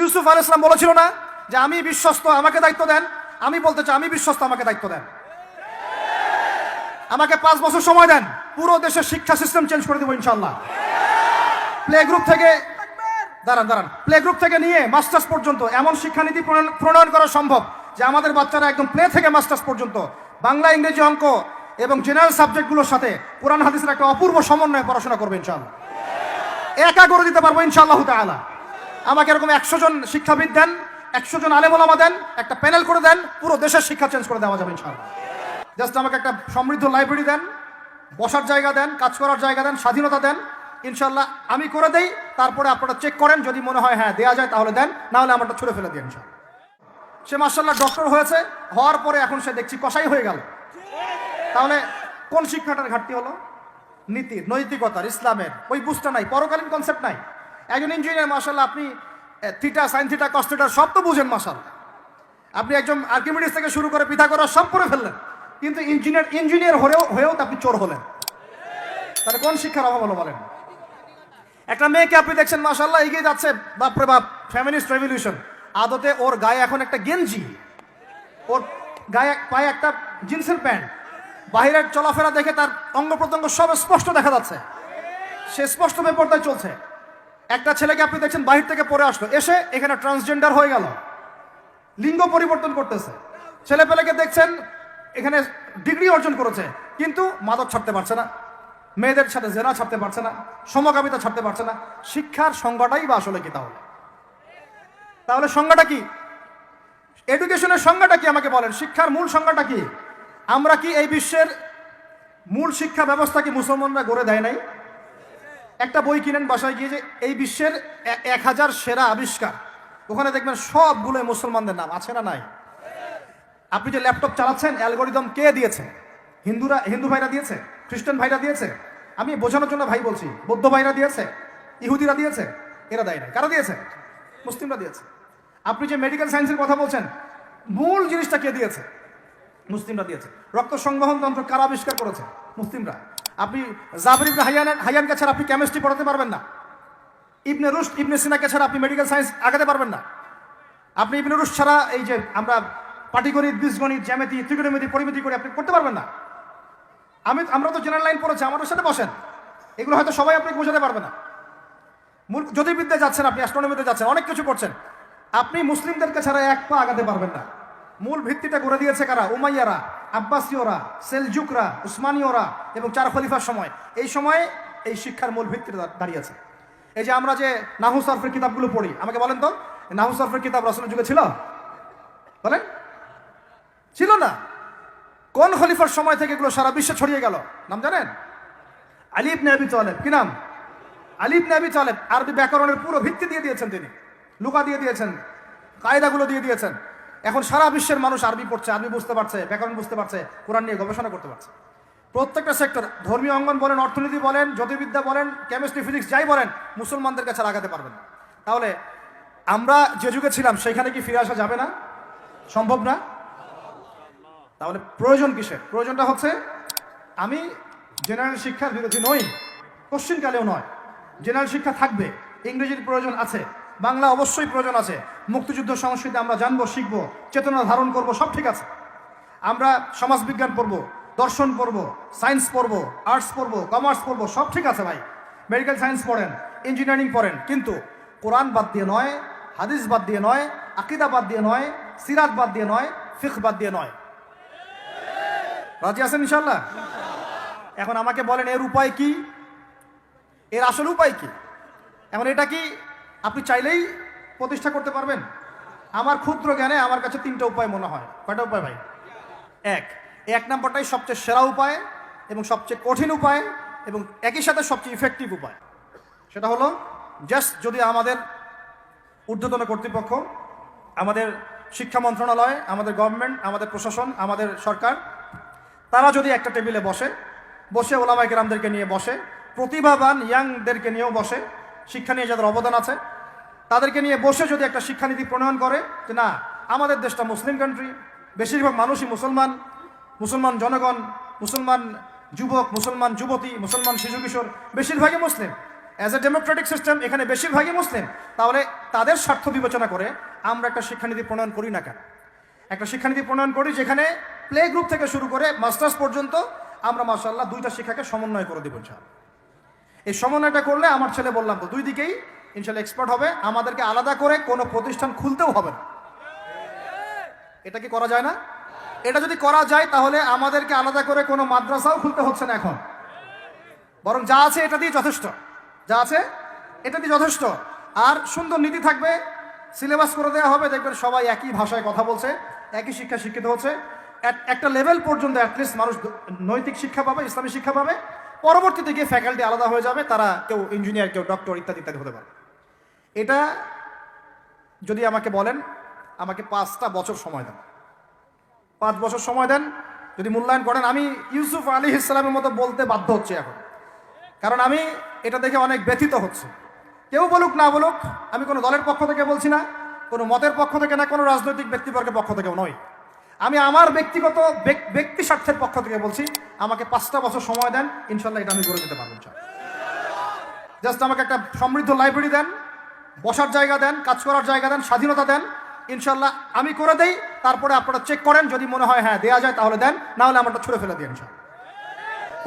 ইউসুফ আলাইহিস সালাম বলেছিল না যে আমি বিশ্বস্ত, আমাকে দায়িত্ব দেন? আমি বলতে চাই আমি বিশ্বস্ত, আমাকে দায়িত্ব দেন। আমাকে 5 বছর সময় দেন, পুরো দেশের শিক্ষা সিস্টেম চেঞ্জ করে দেবো ইনশাআল্লাহ। প্লে গ্রুপ থেকে প্লে গ্রুপ থেকে নিয়ে মাস্টার্স পর্যন্ত এমন শিক্ষানীতি প্রণয়ন করা সম্ভব যে আমাদের বাচ্চারা একদম প্লে থেকে মাস্টার্স পর্যন্ত বাংলা, ইংরেজি, অঙ্ক এবং জেনারেল সাবজেক্টগুলোর সাথে কোরআন হাদিসের একটা অপূর্ব সমন্বয়ে পড়াশোনা করবে ইনশাআল্লাহ। একা করে দিতে পারবো ইনশাআল্লাহ তাআলা। আমাকে এরকম 100 জন শিক্ষাবিদ দেন, 100 জন আলেম ওলামা দেন, একটা প্যানেল করে দেন, পুরো দেশের শিক্ষা চেঞ্জ করে দেওয়া যাবে ইনশাআল্লাহ। জাস্ট আমাকে একটা সমৃদ্ধ লাইব্রেরি দেন, বসার জায়গা দেন, কাজ করার জায়গা দেন, স্বাধীনতা দেন, ইনশাআল্লাহ আমি করে দেই। তারপরে আপনারা চেক করেন, যদি মনে হয় হ্যাঁ দেওয়া যায় তাহলে দেন, না হলে আমারটা ছুঁড়ে ফেলে দিন ইনশাআল্লাহ। সে মাশাআল্লাহ ডক্টর হয়েছে, হওয়ার পরে এখন সে দেখছি কসাই হয়ে গেল। তাহলে কোন শিক্ষাটার ঘাটতি হলো? নীতির, নৈতিকতার, ইসলামের ওই বুঝটা নাই, পরকালীন কনসেপ্ট নাই। একজন ইঞ্জিনিয়ার মাশাআল্লাহ, আপনি theta, sine theta, cos theta সব তো বুঝেন মাশাআল্লাহ। আপনি একজন আর্কিমিডিস থেকে শুরু করে পিথাগোরাস সব করে ফেললেন, কিন্তু ইঞ্জিনিয়ার হয়েও তো আপনি চোর হলেন। তাহলে কোন শিক্ষার অভাব হলো বলেন? একটা মেয়েকে আপনি দেখছেন মাশাআল্লাহ এগিয়ে যাচ্ছে, বাপরে বাপ, ফেমিনিস্ট রেভলিউশন। আদতে ওর গায়ে এখন একটা গেঞ্জি, ওর গায়ে পায়ে একটা জিন্সের প্যান্ট, বাহিরের চলাফেরা দেখে তার অঙ্গ প্রত্যঙ্গ সব স্পষ্ট দেখা যাচ্ছে, সে স্পষ্ট বেপরদায় চলছে। একটা ছেলেকে আপনি দেখছেন বাহির থেকে পড়ে আসলো, এসে এখানে ট্রান্সজেন্ডার হয়ে গেল, লিঙ্গ পরিবর্তন করতেছে। ছেলেপেলেকে দেখছেন এখানে ডিগ্রি অর্জন করেছে, কিন্তু মাদক ছাড়তে পারছে না, মেয়েদের সাথে জেনা ছাড়তে পারছে না, সমকামিতা ছাড়তে পারছে না। শিক্ষার সংজ্ঞাটাই বা আসলে কি? তাহলে সংজ্ঞাটা কি? এডুকেশনের সংজ্ঞাটা কি আমাকে বলেন? শিক্ষার মূল সংজ্ঞাটা কি? আমরা কি এই বিশ্বের মূল শিক্ষা ব্যবস্থা কি মুসলমানরা গড়ে দেয় নাই? একটা বই কিনেন বাসায় গিয়ে, যে এই বিশ্বের 1000 সেরা আবিষ্কার, ওখানে দেখবেন সবগুলো মুসলমানদের নাম আছে না নাই? আপনি যে ল্যাপটপ চালাচ্ছেন, অ্যালগোরিদম কে দিয়েছে? হিন্দু ভাইরা দিয়েছে, খ্রিস্টান ভাইরা দিয়েছে। আমি বোঝানোর জন্য ভাই বলছি, বৌদ্ধ ভাইরা দিয়েছে, ইহুদিরা দিয়েছে, এরা দেয় না। কারা দিয়েছে? মুসলিমরা দিয়েছে। আপনি যে মেডিকেল সায়েন্সের কথা বলছেন, মূল জিনিসটা কে দিয়েছে? মুসলিমরা দিয়েছে। রক্ত সংবহন যন্ত্র কারা আবিষ্কার করেছে? মুসলিমরা। আপনি জাবর ইবনে হাইয়ানকে ছাড়া আপনি কেমিস্ট্রি পড়াতে পারবেন না। ইবনে রুশদ, ইবনে সিনাকে ছাড়া আপনি মেডিকেল সায়েন্স আগাতে পারবেন না। আপনি ইবনে রুশদ ছাড়া এই যে আমরা পাটিগণিত, বীজগণিত, জ্যামিতি, ত্রিকোণমিতি, পরিমিতি করে আপনি করতে পারবেন না। আমরা তো জেনারেল লাইন পড়েছি, আমাদের সাথে বসেন, এগুলো হয়তো সবাই আপনাকে বোঝাতে পারবে না। জ্যোতির্বিদ্যায় যাচ্ছেন, আপনি অ্যাস্ট্রোনমিতে যাচ্ছেন, অনেক কিছু করছেন, আপনি মুসলিমদেরকে ছাড়া এক পা আগাতে পারবেন না। মূল ভিত্তিটা করে দিয়েছে কারা? উমাইয়ারা, আব্বাসীয়রা, সেলজুকরা, উসমানীয়রা এবং 4 খলিফার সময়। এই সময়ে এই শিক্ষার মূল ভিত্তিটা দাঁড়িয়েছে। এই যে আমরা যে নাহু সরফের কিতাবগুলো পড়ি, আমাকে বলেন তো, নাহু সরফের কিতাব রাসূলের যুগে ছিল? বলেন, ছিল না। কোন খলিফার সময় থেকে এগুলো সারা বিশ্বে ছড়িয়ে গেল? নাম জানেন? আলী ইবনে আবি তালেব। কি নাম? আলী ইবনে আবি তালেব। আরবি ব্যাকরণের পুরো ভিত্তি দিয়ে দিয়েছেন তিনি, লুকা দিয়ে দিয়েছেন, কায়দাগুলো দিয়ে দিয়েছেন। এখন সারা বিশ্বের মানুষ আরবি পড়ছে, আরবি বুঝতে পারছে, ব্যাকরণ বুঝতে পারছে, কোরআন নিয়ে গবেষণা করতে পারছে। প্রত্যেকটা সেক্টর, ধর্মীয় অঙ্গন বলেন, অর্থনীতি বলেন, জ্যোতির্বিদ্যা বলেন, কেমিস্ট্রি, ফিজিক্স যাই বলেন, মুসলমানদের কাছে আগাতে পারবেন না। তাহলে আমরা যে যুগে ছিলাম সেখানে কি ফিরে আসা যাবে না? সম্ভব না। তাহলে প্রয়োজন কিসের? প্রয়োজনটা হচ্ছে, আমি জেনারেল শিক্ষার বিরোধী নই, কোশ্চিনকালেও নয়। জেনারেল শিক্ষা থাকবে, ইংরেজির প্রয়োজন আছে, বাংলা অবশ্যই প্রয়োজন আছে, মুক্তিযুদ্ধ সংস্কৃতি আমরা জানবো, শিখবো, চেতনা ধারণ করব, সব ঠিক আছে। আমরা সমাজবিজ্ঞান পড়ব, দর্শন পড়ব, সায়েন্স পড়ব, আর্টস পড়ব, কমার্স পড়ব, সব ঠিক আছে ভাই। মেডিকেল সায়েন্স পড়েন, ইঞ্জিনিয়ারিং পড়েন, কিন্তু কোরআন বাদ দিয়ে নয়, হাদিস বাদ দিয়ে নয়, আকীদা বাদ দিয়ে নয়, সিরাত বাদ দিয়ে নয়, ফিকহ বাদ দিয়ে নয়। রাজি আছেন ইনশাআল্লাহ? এখন আমাকে বলেন, এর উপায় কি? এর আসল উপায় কি? এখন এটা কি আপনি চাইলেই প্রতিষ্ঠা করতে পারবেন? আমার ক্ষুদ্র জ্ঞানে আমার কাছে 3টা উপায় মনে হয়। কয়টা উপায় ভাই? এক নম্বরটাই সবচেয়ে সেরা উপায় এবং সবচেয়ে কঠিন উপায় এবং একই সাথে সবচেয়ে ইফেক্টিভ উপায়। সেটা হলো, জাস্ট যদি আমাদের ঊর্ধ্বতন কর্তৃপক্ষ, আমাদের শিক্ষা মন্ত্রণালয়, আমাদের গভর্নমেন্ট, আমাদের প্রশাসন, আমাদের সরকার, তারা যদি একটা টেবিলে বসে ওলামায়ে কেরামদেরকে নিয়ে বসে, প্রতিভাবান ইয়াংদেরকে নিয়েও বসে, শিক্ষা নিয়ে যাদের অবদান আছে তাদেরকে নিয়ে বসে যদি একটা শিক্ষানীতি প্রণয়ন করে, যে না, আমাদের দেশটা মুসলিম কান্ট্রি, বেশিরভাগ মানুষই মুসলমান, মুসলমান জনগণ, মুসলমান যুবক, মুসলমান যুবতী, মুসলমান শিশু কিশোর বেশিরভাগই মুসলিম, অ্যাজ এ ডেমোক্রেটিক সিস্টেম এখানে বেশিরভাগই মুসলিম, তাহলে তাদের স্বার্থ বিবেচনা করে আমরা একটা শিক্ষানীতি প্রণয়ন করি না কেন? একটা শিক্ষানীতি প্রণয়ন করি যেখানে প্লে গ্রুপ থেকে শুরু করে মাস্টার্স পর্যন্ত আমরা মাশাআল্লাহ দুইটা শিক্ষাকে সমন্বয় করে দেব ইনশাআল্লাহ। এই সমন্বয়টা করলে আমার ছেলে বললাম তো দুই দিকেই ইনশাআল্লাহ এক্সপার্ট হবে। আমাদেরকে আলাদা করে কোনো প্রতিষ্ঠান খুলতেও হবে না। এটা কি করা যায় না? এটা যদি করা যায় তাহলে আমাদেরকে আলাদা করে কোনো মাদ্রাসাও খুলতে হচ্ছে না এখন, বরং যা আছে এটা দিয়ে যথেষ্ট, যা আছে এটা দিয়ে যথেষ্ট। আর সুন্দর নীতি থাকবে, সিলেবাস করে দেওয়া হবে, দেখবেন সবাই একই ভাষায় কথা বলছে, একই শিক্ষা শিক্ষিত হচ্ছে। একটা লেভেল পর্যন্ত অ্যাটলিস্ট মানুষ নৈতিক শিক্ষা পাবে, ইসলামী শিক্ষা পাবে। পরবর্তীতে গিয়ে ফ্যাকাল্টি আলাদা হয়ে যাবে, তারা কেউ ইঞ্জিনিয়ার, কেউ ডক্টর ইত্যাদি ইত্যাদি হতে পারে। এটা যদি আমাকে বলেন, আমাকে 5টা বছর সময় দেন, 5 বছর সময় দেন, যদি মূল্যায়ন করেন, আমি ইউসুফ আলাইহিস সালামের মতো বলতে বাধ্য হচ্ছি এখন, কারণ আমি এটা দেখে অনেক ব্যথিত হচ্ছে। কেউ বলুক না বলুক, আমি কোনো দলের পক্ষ থেকে বলছি না, কোনো মতের পক্ষ থেকে না, কোনো রাজনৈতিক ব্যক্তিবর্গের পক্ষ থেকেও নয়, আমি আমার ব্যক্তিগত ব্যক্তি স্বার্থের পক্ষ থেকে বলছি, আমাকে 5টা বছর সময় দেন, ইনশাল্লাহ এটা আমি করে দিতে পারবো। জাস্ট আমাকে একটা সমৃদ্ধ লাইব্রেরি দেন, বসার জায়গা দেন, কাজ করার জায়গা দেন, স্বাধীনতা দেন, ইনশাল্লাহ আমি করে দেই। তারপরে আপনারা চেক করেন, যদি মনে হয় হ্যাঁ দেওয়া যায় তাহলে দেন, না হলে আমারটা ছুড়ে ফেলে দিন ইনশাল্লাহ।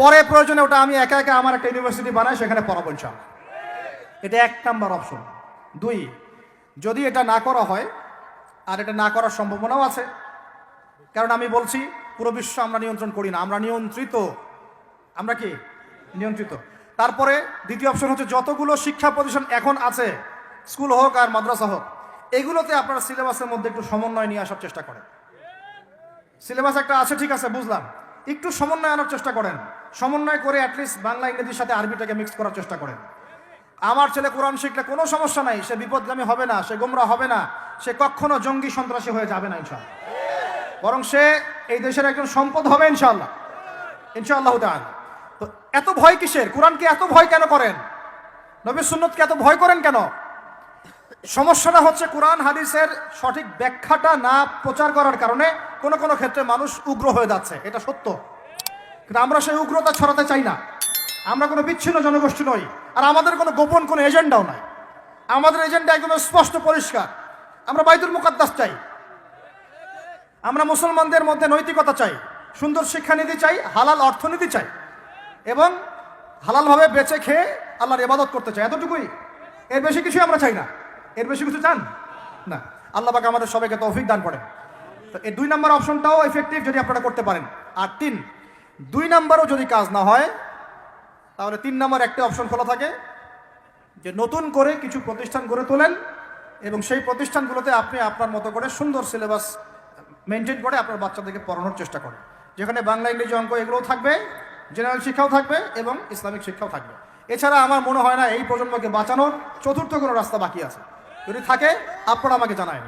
পরে প্রয়োজনে ওটা আমি একা একা আমার একটা ইউনিভার্সিটি বানাই, সেখানে পড়াবো ইনশাল্লাহ। এটা 1 নাম্বার অপশন। 2, যদি এটা না করা হয়, আর এটা না করার সম্ভাবনাও আছে, কারণ আমি বলছি পুরো বিশ্ব আমরা নিয়ন্ত্রণ করি না, আমরা নিয়ন্ত্রিত। আমরা কি নিয়ন্ত্রিত? তারপরে দ্বিতীয় অপশন হচ্ছে যতগুলো শিক্ষা প্রতিষ্ঠান এখন আছে, স্কুল হোক আর মাদ্রাসা হোক, এগুলোতে আপনারা সিলেবাসের মধ্যে একটু সমন্বয় নিয়ে আসার চেষ্টা করেন। সিলেবাস একটা আছে, ঠিক আছে, বুঝলাম, একটু সমন্বয় আনার চেষ্টা করেন। সমন্বয় করে অ্যাটলিস্ট বাংলা ইংরেজির সাথে আরবিটাকে মিক্স করার চেষ্টা করেন। আমার ছেলে কোরআন শিখলে কোনো সমস্যা নাই, সে বিপদগামী হবে না, সে গোমরা হবে না, সে কখনো জঙ্গি সন্ত্রাসী হয়ে যাবে না ইনশাআল্লাহ, বরং সে এই দেশের একজন সম্পদ হবে ইনশাআল্লাহ, ইনশাআল্লাহ তাআলা। তো এত ভয় কিসের? কোরআনকে এত ভয় কেন করেন? নবীর সুন্নতকে এত ভয় করেন কেন? সমস্যাটা হচ্ছে কোরআন হাদিসের সঠিক ব্যাখ্যাটা না প্রচার করার কারণে কোনো কোনো ক্ষেত্রে মানুষ উগ্র হয়ে যাচ্ছে, এটা সত্য। কিন্তু আমরা সেই উগ্রতা ছড়াতে চাই না। আমরা কোনো বিচ্ছিন্ন জনগোষ্ঠী নই, আর আমাদের কোনো গোপন কোনো এজেন্ডাও নাই। আমাদের এজেন্ডা একদম স্পষ্ট পরিষ্কার। আমরা বাইতুল মুকাদ্দাস চাই, আমরা মুসলমানদের মধ্যে নৈতিকতা চাই, সুন্দর শিক্ষানীতি চাই, হালাল অর্থনীতি চাই, এবং হালালভাবে বেঁচে খেয়ে আল্লাহর ইবাদত করতে চাই, এতটুকুই। এর বেশি কিছু আমরা চাই না। এর বেশি কিছু চান না? আল্লাহ পাক আমাদের সবাইকে তৌফিক দান করেন। তো এই 2 নাম্বার অপশনটাও এফেক্টিভ যদি আপনারা করতে পারেন। আর 3, 2 নাম্বারও যদি কাজ না হয়, তাহলে 3 নাম্বার একটা অপশন খোলা থাকে, যে নতুন করে কিছু প্রতিষ্ঠান গড়ে তোলেন এবং সেই প্রতিষ্ঠানগুলোতে আপনি আপনার মতো করে সুন্দর সিলেবাস মেনটেন করে আপনার বাচ্চাদেরকে পড়ানোর চেষ্টা করেন, যেখানে বাংলা ইংরেজি অঙ্ক এগুলোও থাকবে, জেনারেল শিক্ষাও থাকবে এবং ইসলামিক শিক্ষাও থাকবে। এছাড়া আমার মনে হয় না এই প্রজন্মকে বাঁচানোর চতুর্থ কোনো রাস্তা বাকি আছে। যদি থাকে আপনারা আমাকে জানাবেন।